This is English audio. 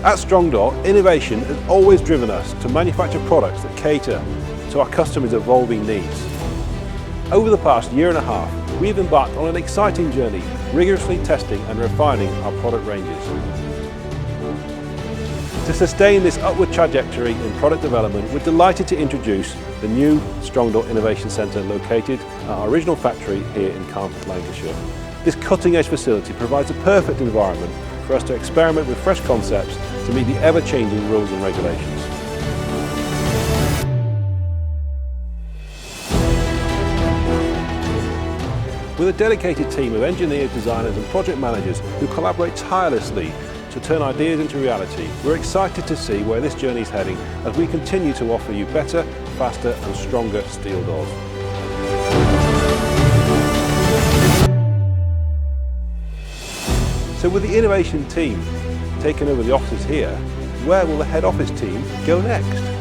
At Strong Door, innovation has always driven us to manufacture products that cater to our customers' evolving needs. Over the past year and a half, we've embarked on an exciting journey, rigorously testing and refining our product ranges. To sustain this upward trajectory in product development, we're delighted to introduce the new Strong Door Innovation Centre located at our original factory here in Carnforth, Lancashire. This cutting-edge facility provides a perfect environment for us to experiment with fresh concepts to meet the ever-changing rules and regulations. With a dedicated team of engineers, designers and project managers who collaborate tirelessly to turn ideas into reality, we're excited to see where this journey is heading as we continue to offer you better, faster and stronger steel doors. So with the innovation team taking over the offices here, where will the head office team go next?